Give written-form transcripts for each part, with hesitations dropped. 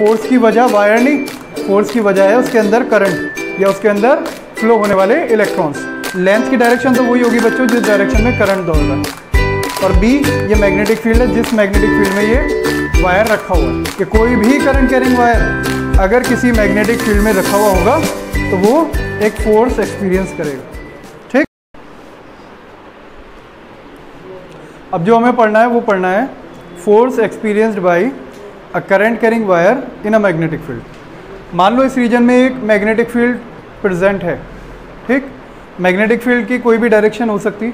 Force की वजह wire नहीं, फोर्स की वजह है उसके अंदर करंट या उसके अंदर फ्लो होने वाले इलेक्ट्रॉन्स। लेंथ की डायरेक्शन तो वही होगी बच्चों जिस डायरेक्शन में करंट दौड़ रहा है। और बी ये मैग्नेटिक फील्ड है, जिस मैग्नेटिक फील्ड में ये वायर रखा हुआ है। कि कोई भी करंट कैरिंग वायर अगर किसी मैग्नेटिक फील्ड में रखा हुआ होगा तो वो एक फोर्स एक्सपीरियंस करेगा। ठीक, अब जो हमें पढ़ना है वो पढ़ना है force experienced bye a current carrying wire in a magnetic field. मान लो इस रीजन में एक मैग्नेटिक फील्ड प्रेजेंट है। ठीक, मैग्नेटिक फील्ड की कोई भी डायरेक्शन हो सकती।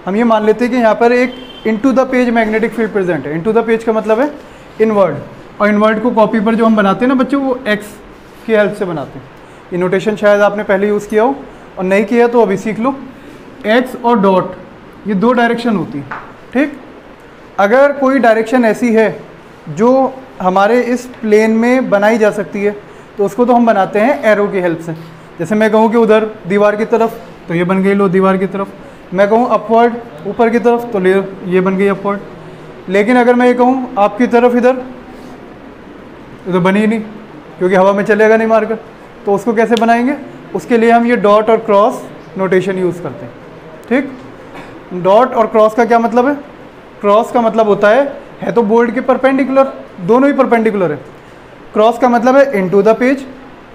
हम ये मान लेते हैं कि यहाँ पर एक into the page magnetic field present है। इनटू द पेज का मतलब है इनवर्ड, और इनवर्ड को कॉपी पर जो हम बनाते हैं ना बच्चों, वो एक्स की हेल्प से बनाते हैं। ये नोटेशन शायद आपने पहले यूज़ किया हो, और नहीं किया तो अभी सीख लो। एक्स और डॉट ये दो डायरेक्शन होती है। ठीक, अगर कोई डायरेक्शन ऐसी है जो हमारे इस प्लेन में बनाई जा सकती है तो उसको तो हम बनाते हैं एरो की हेल्प से। जैसे मैं कहूँ कि उधर दीवार की तरफ तो ये बन गई लो दीवार की तरफ, मैं कहूँ अपवर्ड ऊपर की तरफ तो ये बन गई अपवर्ड। लेकिन अगर मैं ये कहूँ आपकी तरफ इधर तो बनी ही नहीं, क्योंकि हवा में चलेगा नहीं मारकर। तो उसको कैसे बनाएंगे? उसके लिए हम ये डॉट और क्रॉस नोटेशन यूज़ करते हैं। ठीक, डॉट और क्रॉस का क्या मतलब है? क्रॉस का मतलब होता है तो बोर्ड के परपेंडिकुलर, दोनों ही परपेंडिकुलर है। क्रॉस का मतलब है इनटू द पेज,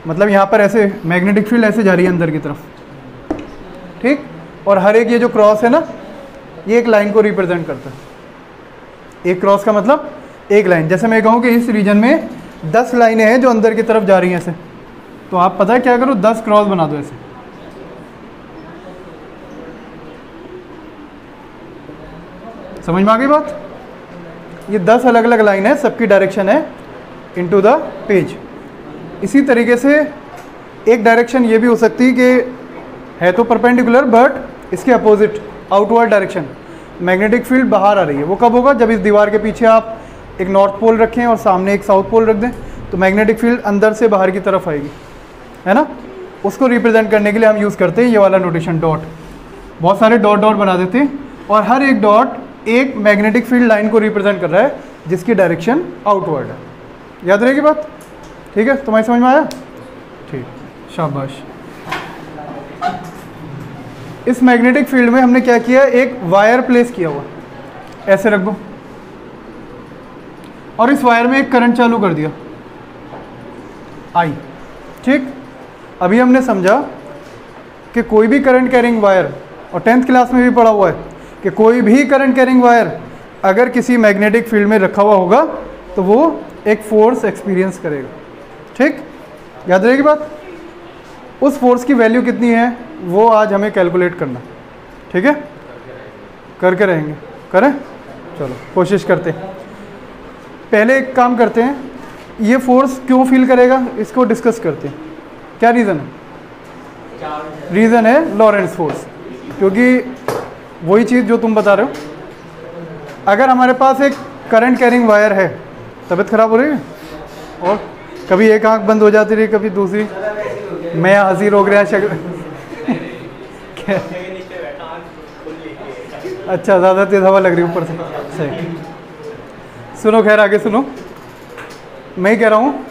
मतलब यहाँ पर ऐसे मैग्नेटिक फील्ड ऐसे जा रही है अंदर की तरफ। ठीक, और हर एक ये जो क्रॉस है ना, ये एक लाइन को रिप्रेजेंट करता है। एक क्रॉस का मतलब एक लाइन। जैसे मैं कहूँ कि इस रीजन में 10 लाइनें हैं जो अंदर की तरफ जा रही हैं ऐसे, तो आप पता है क्या करो, 10 क्रॉस बना दो ऐसे। समझ में आ गई बात? ये 10 अलग अलग लाइन है, सबकी डायरेक्शन है इनटू द पेज। इसी तरीके से एक डायरेक्शन ये भी हो सकती है कि है तो परपेंडिकुलर बट इसके opposite outward direction, magnetic field बाहर आ रही है। वो कब होगा? जब इस दीवार के पीछे आप एक नॉर्थ पोल रखें और सामने एक साउथ पोल रख दें, तो मैग्नेटिक फील्ड अंदर से बाहर की तरफ आएगी, है ना। उसको रिप्रेजेंट करने के लिए हम यूज़ करते हैं ये वाला नोटेशन डॉट। बहुत सारे डॉट डॉट बना देते हैं और हर एक डॉट एक मैग्नेटिक फील्ड लाइन को रिप्रेजेंट कर रहा है जिसकी डायरेक्शन आउटवर्ड है। याद रहेगी बात? ठीक है, तुम्हारी समझ में आया? ठीक, शाबाश। इस मैग्नेटिक फील्ड में हमने क्या किया, एक वायर प्लेस किया हुआ, ऐसे रख दो, और इस वायर में एक करंट चालू कर दिया आई। ठीक, अभी हमने समझा कि कोई भी करंट कैरिंग वायर, और 10th क्लास में भी पढ़ा हुआ है कि कोई भी करंट कैरिंग वायर अगर किसी मैग्नेटिक फील्ड में रखा हुआ होगा तो वो एक फोर्स एक्सपीरियंस करेगा। ठीक, याद रहेगी बात? उस फोर्स की वैल्यू कितनी है वो आज हमें कैलकुलेट करना। ठीक है, करके रहेंगे, करें, चलो कोशिश करते हैं। पहले एक काम करते हैं, ये फोर्स क्यों फील करेगा इसको डिस्कस करते हैं। क्या रीज़न है? रीज़न है लॉरेंट्ज फोर्स, क्योंकि वही चीज़ जो तुम बता रहे हो। अगर हमारे पास एक करंट कैरिंग वायर है, तबीयत खराब हो रही है और कभी एक आंख बंद हो जाती रही, कभी दूसरी, मैं हंसी रोक रहा शक्ल अच्छा, ज़्यादा तेज हवा लग रही ऊपर से। सही, सुनो, खैर आगे सुनो। मैं ही कह रहा हूँ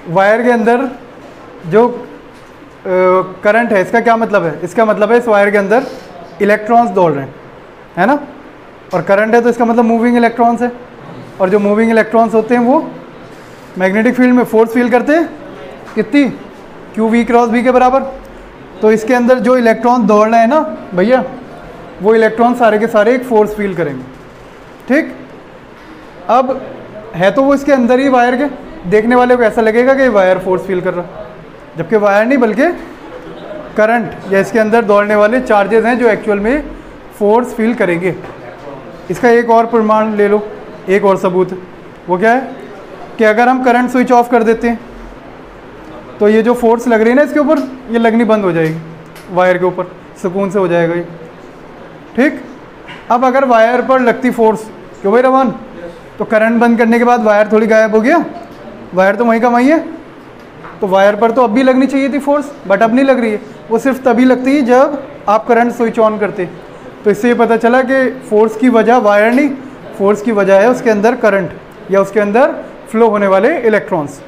वायर के अंदर जो करंट है, इसका क्या मतलब है? इसका मतलब है इस वायर के अंदर इलेक्ट्रॉन्स दौड़ रहे हैं, है ना। और करंट है तो इसका मतलब मूविंग इलेक्ट्रॉन्स है, और जो मूविंग इलेक्ट्रॉन्स होते हैं वो मैग्नेटिक फील्ड में फोर्स फील करते हैं कितनी, क्यू वी क्रॉस बी के बराबर। तो इसके अंदर जो इलेक्ट्रॉन दौड़ रहे हैं ना भैया, वो इलेक्ट्रॉन सारे के सारे एक फोर्स फील करेंगे। ठीक, अब है तो वो इसके अंदर ही वायर के, देखने वाले को ऐसा लगेगा कि वायर फोर्स फील कर रहा, जबकि वायर नहीं बल्कि करंट या इसके अंदर दौड़ने वाले चार्जेस हैं जो एक्चुअल में फोर्स फील करेंगे। इसका एक और प्रमाण ले लो, एक और सबूत। वो क्या है कि अगर हम करंट स्विच ऑफ कर देते हैं तो ये जो फोर्स लग रही है ना इसके ऊपर, ये लगनी बंद हो जाएगी वायर के ऊपर, सुकून से हो जाएगा ये। ठीक, अब अगर वायर पर लगती फोर्स, क्यों भाई रवान, तो करंट बंद करने के बाद वायर थोड़ी गायब हो गया, वायर तो वहीं का वहीं है। तो वायर पर तो अब भी लगनी चाहिए थी फोर्स, बट अब नहीं लग रही है। वो सिर्फ तभी लगती है जब आप करंट स्विच ऑन करते। तो इससे ये पता चला कि फोर्स की वजह वायर नहीं, फोर्स की वजह है उसके अंदर करंट या उसके अंदर फ्लो होने वाले इलेक्ट्रॉन्स।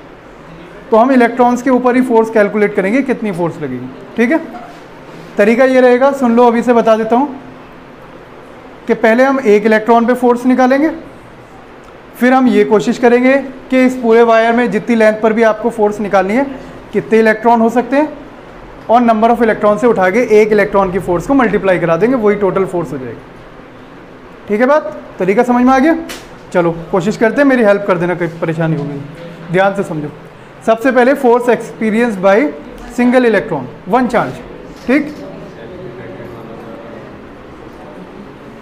तो हम इलेक्ट्रॉन्स के ऊपर ही फोर्स कैलकुलेट करेंगे कितनी फोर्स लगेगी। ठीक है, तरीका ये रहेगा, सुन लो अभी से बता देता हूँ कि पहले हम एक इलेक्ट्रॉन पे फोर्स निकालेंगे, फिर हम ये कोशिश करेंगे कि इस पूरे वायर में जितनी लेंथ पर भी आपको फोर्स निकालनी है कितने इलेक्ट्रॉन हो सकते हैं, और नंबर ऑफ इलेक्ट्रॉन से उठा के एक इलेक्ट्रॉन की फोर्स को मल्टीप्लाई करा देंगे, वही टोटल फोर्स हो जाएगी। ठीक है बात, तरीका समझ में आ गया? चलो कोशिश करते हैं, मेरी हेल्प कर देना, कोई परेशानी होगी ध्यान से समझो। सबसे पहले force experienced by single electron one charge. ठीक,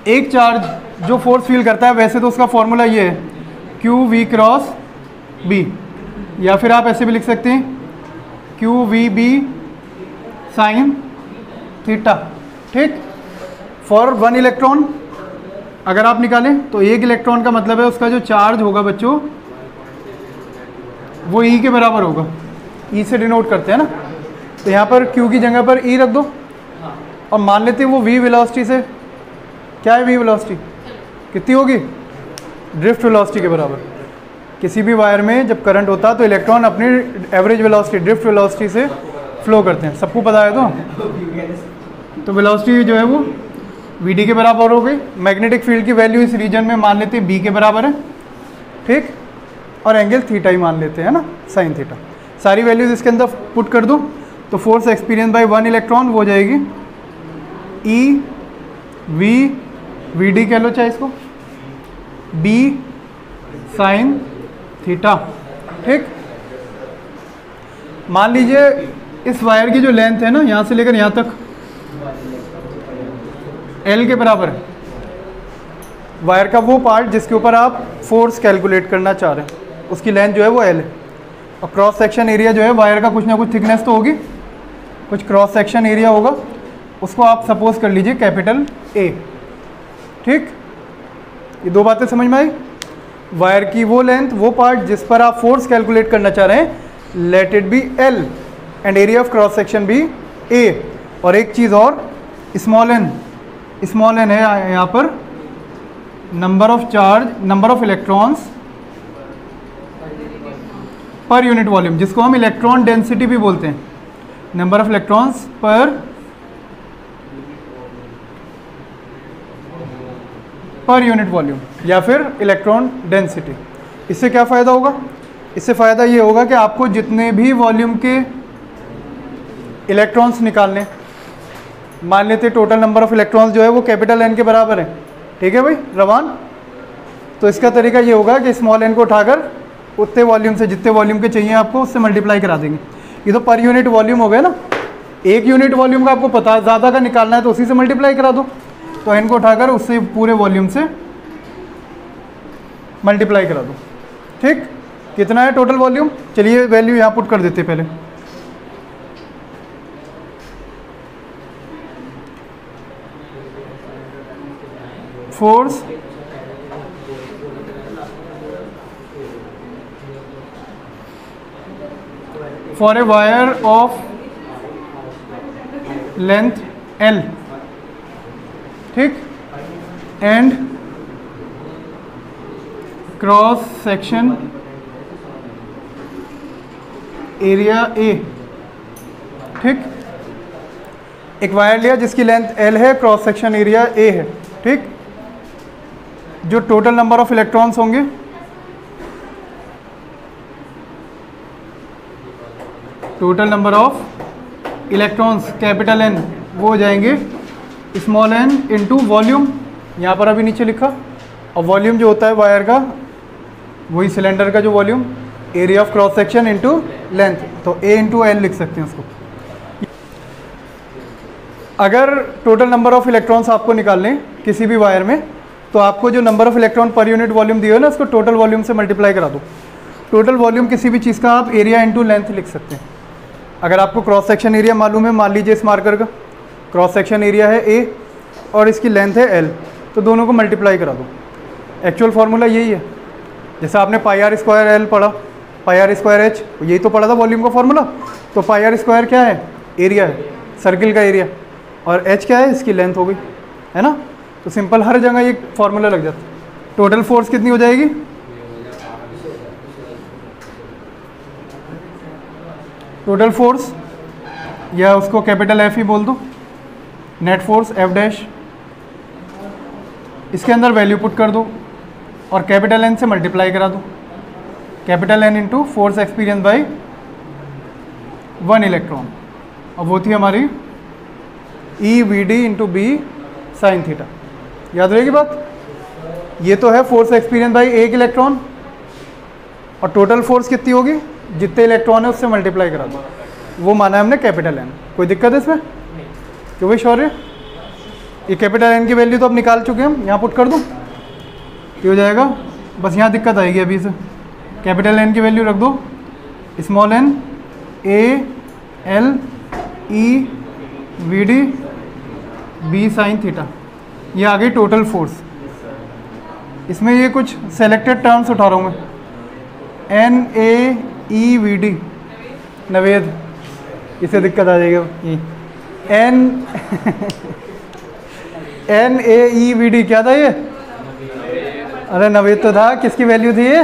एक चार्ज जो फोर्स फील करता है, वैसे तो उसका फॉर्मूला ये है क्यू वी क्रॉस बी, या फिर आप ऐसे भी लिख सकते हैं Q V B sine theta. ठीक, फॉर वन इलेक्ट्रॉन अगर आप निकालें तो एक इलेक्ट्रॉन का मतलब है उसका जो चार्ज होगा बच्चों वो ई के बराबर होगा, ई से डिनोट करते हैं ना, तो यहाँ पर क्यू की जगह पर ई रख दो और मान लेते हैं वो वी वेलोसिटी से, क्या है वी वेलोसिटी, कितनी होगी, ड्रिफ्ट वेलोसिटी के बराबर। किसी भी वायर में जब करंट होता है तो इलेक्ट्रॉन अपनी एवरेज वेलोसिटी ड्रिफ्ट वेलोसिटी से फ्लो करते हैं, सबको पता है। तो वेलोसिटी जो है वो वी डी के बराबर हो गई। मैग्नेटिक फील्ड की वैल्यू इस रीजन में मान लेते हैं बी के बराबर है। ठीक, और एंगल थीटा ही मान लेते हैं ना, साइन थीटा। सारी वैल्यूज इसके अंदर पुट कर दो तो force experience by one electron वो हो जाएगी ई वी डी कह लो चाहे इसको, बी साइन थीटा। ठीक, मान लीजिए इस वायर की जो लेंथ है ना यहाँ से लेकर यहाँ तक एल के बराबर है, वायर का वो पार्ट जिसके ऊपर आप फोर्स कैलकुलेट करना चाह रहे हैं उसकी लेंथ जो है वो एल है, और क्रॉस सेक्शन एरिया जो है वायर का कुछ ना कुछ थिकनेस तो होगी, कुछ क्रॉस सेक्शन एरिया होगा, उसको आप सपोज कर लीजिए कैपिटल ए। ठीक, ये दो बातें समझ में आई। वायर की वो लेंथ, वो पार्ट जिस पर आप फोर्स कैलकुलेट करना चाह रहे हैं, let it be L and area of cross section be A. और एक चीज़ और, स्मॉल एन है यहाँ पर number of charge, number of electrons per unit volume, जिसको हम इलेक्ट्रॉन डेंसिटी भी बोलते हैं, number of electrons per unit volume या फिर इलेक्ट्रॉन डेंसिटी। इससे क्या फ़ायदा होगा? इससे फ़ायदा ये होगा कि आपको जितने भी वॉल्यूम के इलेक्ट्रॉन्स निकालने, मान लेते टोटल नंबर ऑफ इलेक्ट्रॉन्स जो है वो कैपिटल एन के बराबर है। ठीक है भाई रवान, तो इसका तरीका ये होगा कि स्मॉल एन को उठाकर उतने वॉल्यूम से, जितने वॉल्यूम के चाहिए आपको, उससे मल्टीप्लाई करा देंगे। ये तो पर यूनिट वॉल्यूम हो गया ना, एक यूनिट वॉल्यूम का आपको पता है, ज़्यादा का निकालना है तो उसी से मल्टीप्लाई करा दो, तो एन को उठाकर उससे पूरे वॉल्यूम से मल्टीप्लाई करा दो। ठीक, कितना है टोटल वॉल्यूम, चलिए वैल्यू यहाँ पुट कर देते पहले। Force for a wire of length L, ठीक, and cross section area A। ठीक, एक वायर लिया जिसकी लेंथ L है, क्रॉस सेक्शन एरिया A है। ठीक, जो टोटल नंबर ऑफ इलेक्ट्रॉन्स होंगे total number of electrons capital N वो हो जाएंगे स्मॉल n इंटू वॉल्यूम, यहाँ पर अभी नीचे लिखा, और वॉल्यूम जो होता है वायर का वही सिलेंडर का जो volume, area of cross section into length, तो A इंटू L लिख सकते हैं उसको। अगर टोटल नंबर ऑफ इलेक्ट्रॉन्स आपको निकालने किसी भी वायर में, तो आपको जो नंबर ऑफ इलेक्ट्रॉन पर यूनिट वॉल्यूम दिया है ना, उसको टोटल वॉल्यूम से मल्टीप्लाई करा दो। टोटल वॉल्यूम किसी भी चीज़ का आप एरिया इंटू लेंथ लिख सकते हैं। अगर आपको क्रॉस सेक्शन एरिया मालूम है, मान लीजिए इस मार्कर का क्रॉस सेक्शन एरिया है A और इसकी लेंथ है L, तो दोनों को मल्टीप्लाई करा दो। एक्चुअल फार्मूला यही है, जैसे आपने पाई आर स्क्वायर एल पढ़ा, पाई आर स्क्वायर एच, यही तो पढ़ा था वॉल्यूम का फार्मूला। तो पाई आर स्क्वायर क्या है, एरिया है, सर्किल का एरिया, और एच क्या है, इसकी लेंथ हो गई, है ना। तो सिंपल हर जगह ये फार्मूला लग जाता है। टोटल फोर्स कितनी हो जाएगी? टोटल फोर्स, या उसको कैपिटल एफ ही बोल दो, नेट फोर्स एफ डैश, इसके अंदर वैल्यू पुट कर दो और कैपिटल एन से मल्टीप्लाई करा दो, capital N into force experience by 1 electron, और वो थी हमारी E V D into B sine theta. याद रहेगी बात? ये तो है फोर्स एक्सपीरियंस बाई 1 इलेक्ट्रॉन, और टोटल फोर्स कितनी होगी? जितने इलेक्ट्रॉन है उससे मल्टीप्लाई करा दो, वो माना है हमने कैपिटल एन। कोई दिक्कत है इसमें? क्यों भाई शौर्य? ये कैपिटल एन की वैल्यू तो अब निकाल चुके हैं हम, यहाँ पुट कर दूँ, ये हो जाएगा। बस यहाँ दिक्कत आएगी अभी से, कैपिटल एन की वैल्यू रख दो, small N A L E V D B sine theta, ये आ गई टोटल फोर्स। इसमें ये कुछ सेलेक्टेड टर्म्स उठा रहा हूँ मैं, N A E V D, Naved, इसे दिक्कत आ जाएगी। N N A E V D क्या था ये? अरे नवेद तो था, किसकी वैल्यू थी ये?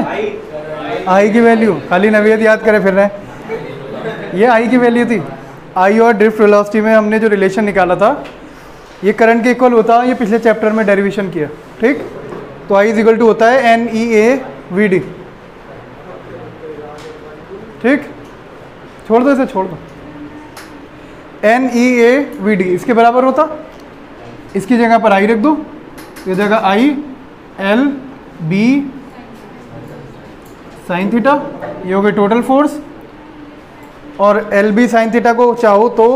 आई की वैल्यू, खाली नवेद याद करे फिर रहे। ये आई की वैल्यू थी। आई और ड्रिफ्ट वेलोसिटी में हमने जो रिलेशन निकाला था, ये करंट के इक्वल होता है, ये पिछले चैप्टर में डेरिवेशन किया, ठीक। तो आई इज इक्वल टू होता है N E A V D, ठीक। छोड़ दो इसे, छोड़ दो। N E A V D इसके बराबर होता, इसकी जगह पर आई रख दो, ये जगह I L B sine theta, ये हो गई टोटल फोर्स, और एल बी साइन थीटा को चाहो तो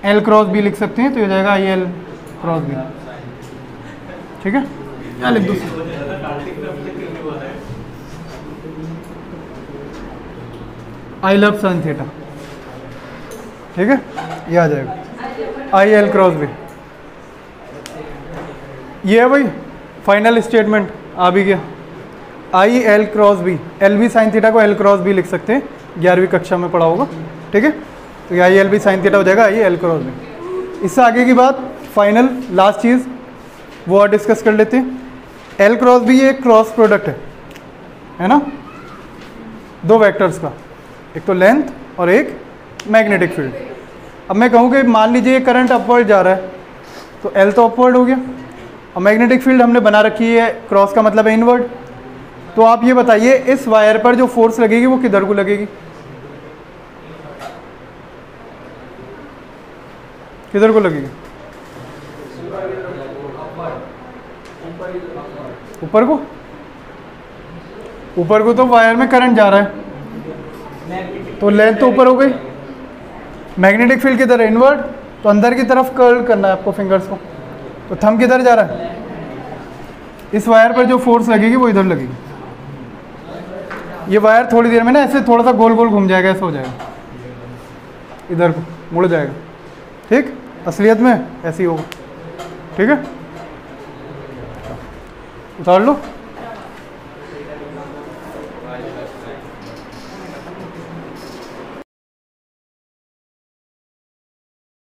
एल क्रॉस बी लिख सकते हैं, तो ये जाएगा आई एल क्रॉस बी, ठीक है। क्या लिख दो? आई लव साइन थीटा, ठीक है, ये आ जाएगा आई एल क्रॉस बी। ये है भाई फाइनल स्टेटमेंट, आ भी गया। I L cross B, L B sine theta को एल क्रॉस बी लिख सकते हैं, 11वीं कक्षा में पढ़ा होगा, ठीक है। तो ये I L B sine theta हो जाएगा आई एल क्रॉस बी। इससे आगे की बात, फाइनल लास्ट चीज़ वो और डिस्कस कर लेते हैं। एल क्रॉस बी एक क्रॉस प्रोडक्ट है ना, दो वेक्टर्स का, एक तो लेंथ और एक मैग्नेटिक फील्ड। अब मैं कहूँ कि मान लीजिए करंट अपवर्ड जा रहा है, तो एल तो अपवर्ड हो गया, और मैग्नेटिक फील्ड हमने बना रखी है, क्रॉस का मतलब है इनवर्ड। तो आप ये बताइए, इस वायर पर जो फोर्स लगेगी वो किधर को लगेगी? किधर को लगेगी? ऊपर को। ऊपर को तो वायर में करंट जा रहा है, तो लेंथ तो ऊपर हो गई। मैग्नेटिक फील्ड किधर है? इनवर्ड, तो अंदर की तरफ कर्ल करना है आपको फिंगर्स को। तो थंब किधर जा रहा है? इस वायर पर जो फोर्स लगेगी वो इधर लगेगी। ये वायर थोड़ी देर में ना ऐसे थोड़ा सा गोल गोल घूम जाएगा, ऐसा हो जाएगा, इधर को मुड़ जाएगा, ठीक। असलियत में ऐसे ही होगा, ठीक है। उतार लो।